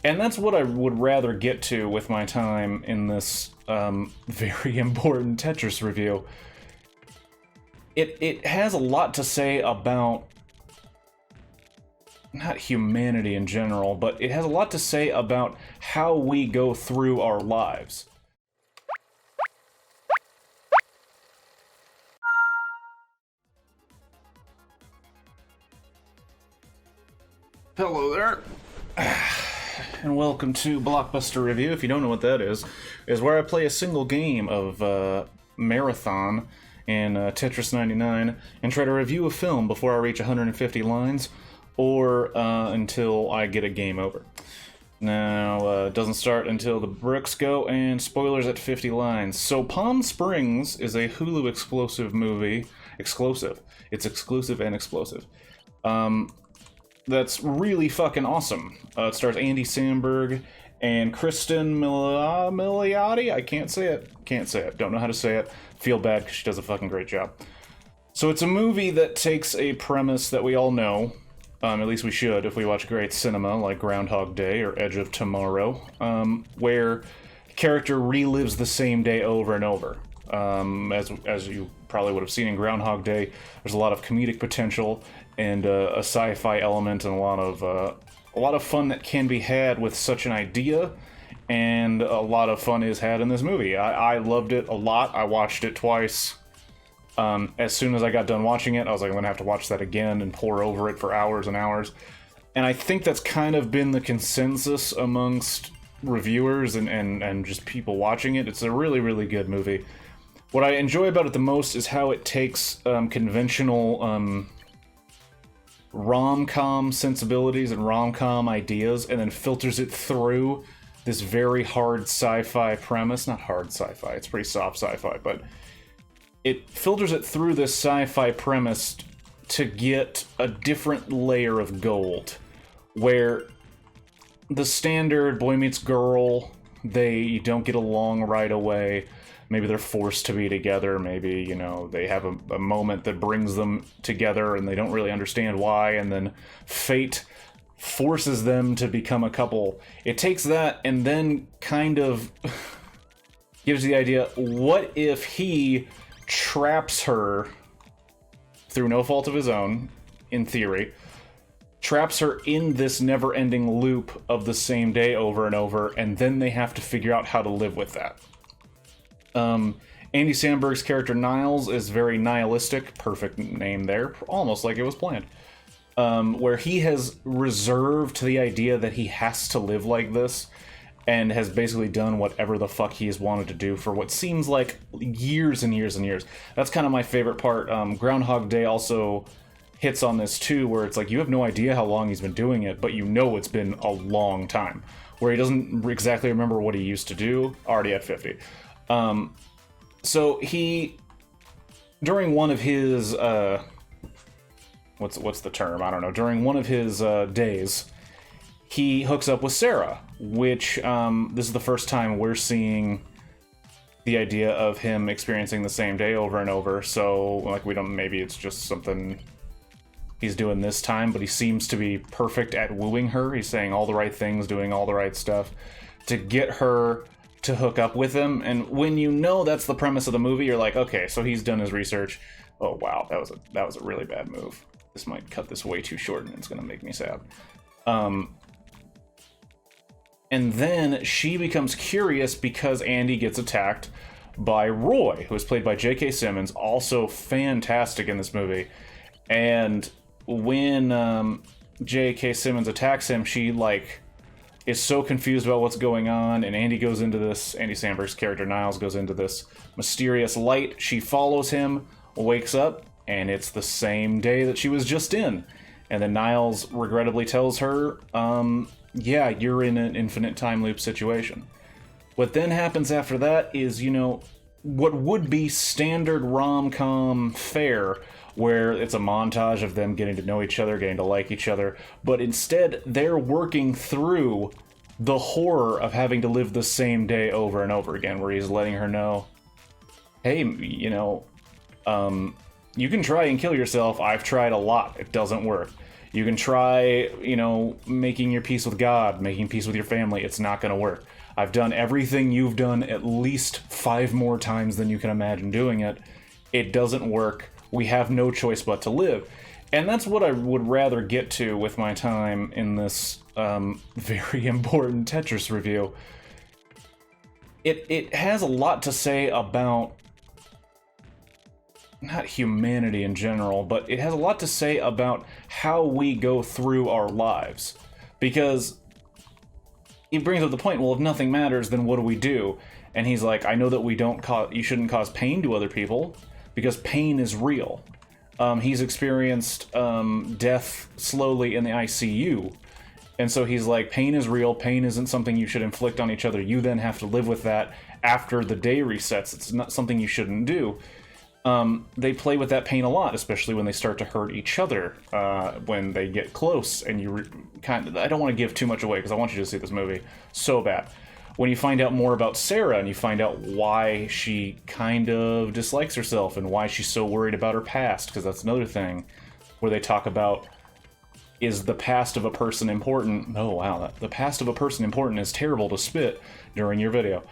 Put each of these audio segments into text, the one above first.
And that's what I would rather get to with my time in this very important Tetris review. It has a lot to say about, not humanity in general, but it has a lot to say about how we go through our lives. Hello there. And welcome to Blockbuster Review. If you don't know what that is where I play a single game of Marathon and Tetris 99 and try to review a film before I reach 150 lines or until I get a game over. Now, it doesn't start until the bricks go, and spoilers at 50 lines. So Palm Springs is a Hulu explosive movie. Explosive. It's exclusive and explosive. That's really fucking awesome. It stars Andy Samberg and Kristen Milioti. I can't say it. Don't know how to say it. Feel bad because she does a fucking great job. So it's a movie that takes a premise that we all know. At least we should if we watch great cinema like Groundhog Day or Edge of Tomorrow, where character relives the same day over and over. As you probably would have seen in Groundhog Day, there's a lot of comedic potential and a sci-fi element and a lot of fun that can be had with such an idea, and a lot of fun is had in this movie. I loved it a lot. I watched it twice. As soon as I got done watching it, I was like, I'm gonna have to watch that again and pore over it for hours and hours. And I think that's kind of been the consensus amongst reviewers and just people watching it. It's a really, really good movie. What I enjoy about it the most is how it takes conventional rom-com sensibilities and rom-com ideas and then filters it through this very hard sci-fi premise. Not hard sci-fi, it's pretty soft sci-fi, but it filters it through this sci-fi premise to get a different layer of gold, where the standard boy meets girl, they don't get along right away. Maybe they're forced to be together. Maybe, you know, they have a moment that brings them together and they don't really understand why, and then fate forces them to become a couple. It takes that and then kind of gives the idea, what if he traps her through no fault of his own, in theory, traps her in this never-ending loop of the same day over and over, and then they have to figure out how to live with that. Andy Samberg's character Niles is very nihilistic, perfect name there, almost like it was planned, where he has reserved the idea that he has to live like this, and has basically done whatever the fuck he has wanted to do for what seems like years and years and years. That's kind of my favorite part. Groundhog Day also hits on this too, where it's like you have no idea how long he's been doing it, but you know it's been a long time, where he doesn't exactly remember what he used to do, already at 50. So he, during one of his, what's the term? I don't know. During one of his days, he hooks up with Sarah, which, this is the first time we're seeing the idea of him experiencing the same day over and over. So, like, maybe it's just something he's doing this time, but he seems to be perfect at wooing her. He's saying all the right things, doing all the right stuff to get her to hook up with him. And when you know that's the premise of the movie, you're like, okay, so he's done his research. Oh wow, that was a really bad move. This might cut this way too short and it's gonna make me sad. And then she becomes curious because Andy gets attacked by Roy, who is played by J.K. Simmons, also fantastic in this movie. And when J.K. Simmons attacks him, she is so confused about what's going on, and Andy Samberg's character Niles goes into this mysterious light. She follows him, wakes up, and it's the same day that she was just in. And then Niles regrettably tells her, yeah, you're in an infinite time loop situation. What then happens after that is, what would be standard rom-com fare, where it's a montage of them getting to know each other, getting to like each other, but instead they're working through the horror of having to live the same day over and over again, where he's letting her know, hey, you can try and kill yourself. I've tried a lot. It doesn't work. You can try, you know, making your peace with God, making peace with your family. It's not going to work. I've done everything you've done at least 5 more times than you can imagine doing it. It doesn't work. We have no choice but to live. And that's what I would rather get to with my time in this very important Tetris review. It has a lot to say about, not humanity in general, but it has a lot to say about how we go through our lives. Because he brings up the point, well, if nothing matters, then what do we do? And he's like, I know that you shouldn't cause pain to other people, because pain is real. He's experienced death slowly in the ICU. And so he's like, pain is real, pain isn't something you should inflict on each other. You then have to live with that after the day resets. It's not something you shouldn't do. They play with that pain a lot, especially when they start to hurt each other, when they get close, and I don't want to give too much away, because I want you to see this movie so bad. When you find out more about Sarah, and you find out why she kind of dislikes herself, and why she's so worried about her past, because that's another thing, where they talk about, is the past of a person important? Oh wow, the past of a person important is terrible to spit during your video.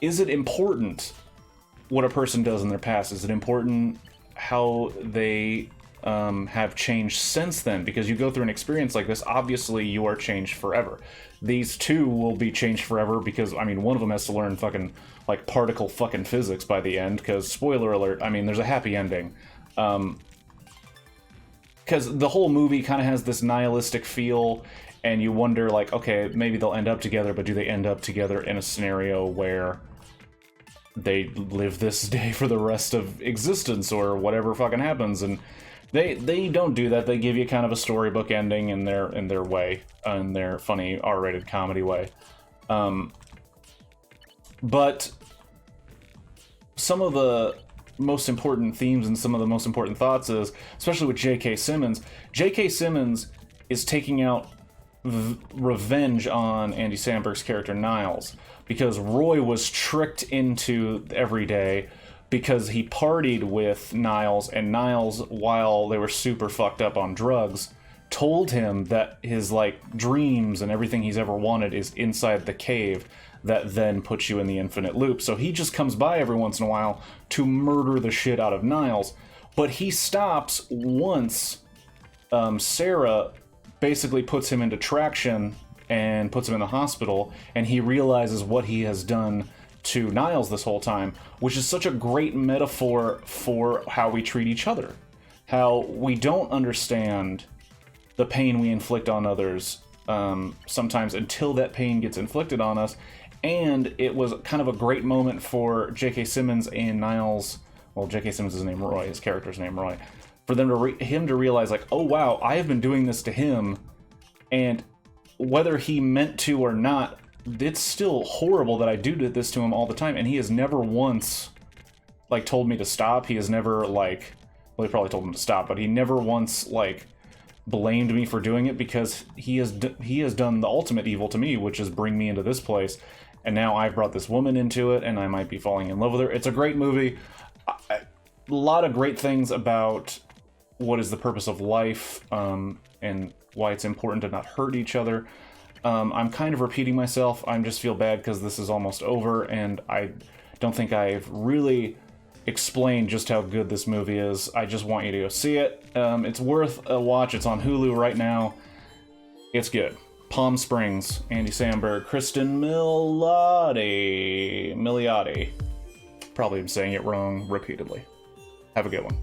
Is it important what a person does in their past? Is it important how they have changed since then? Because you go through an experience like this, obviously you are changed forever. These two will be changed forever because, I mean, one of them has to learn fucking, like, particle fucking physics by the end, because, spoiler alert, I mean, there's a happy ending. Because the whole movie kind of has this nihilistic feel, and you wonder, like, okay, maybe they'll end up together, but do they end up together in a scenario where they live this day for the rest of existence, or whatever fucking happens? And they don't do that. They give you kind of a storybook ending in their way, in their funny R-rated comedy way. But some of the most important themes and some of the most important thoughts is, especially with J.K. Simmons, J.K. Simmons is taking out revenge on Andy Samberg's character Niles, because Roy was tricked into Everyday because he partied with Niles, and Niles, while they were super fucked up on drugs, told him that his, like, dreams and everything he's ever wanted is inside the cave that then puts you in the infinite loop. So he just comes by every once in a while to murder the shit out of Niles. But he stops once Sarah basically puts him into traction and puts him in the hospital, and he realizes what he has done to Niles this whole time, which is such a great metaphor for how we treat each other. How we don't understand the pain we inflict on others sometimes until that pain gets inflicted on us. And it was kind of a great moment for J.K. Simmons and Niles, well, J.K. Simmons is named Roy, his character's name Roy, for them him to realize, like, oh wow, I have been doing this to him, and whether he meant to or not, it's still horrible that I do this to him all the time, and he has never once, like, told me to stop. He has never, like, well, he probably told him to stop, but he never once, like, blamed me for doing it, because he has done the ultimate evil to me, which is bring me into this place, and now I've brought this woman into it, and I might be falling in love with her. It's a great movie. A lot of great things about what is the purpose of life, and why it's important to not hurt each other. I'm kind of repeating myself. I just feel bad because this is almost over, and I don't think I've really explained just how good this movie is. I just want you to go see it. It's worth a watch. It's on Hulu right now. It's good. Palm Springs, Andy Samberg, Kristen Milioti. Probably am saying it wrong repeatedly. Have a good one.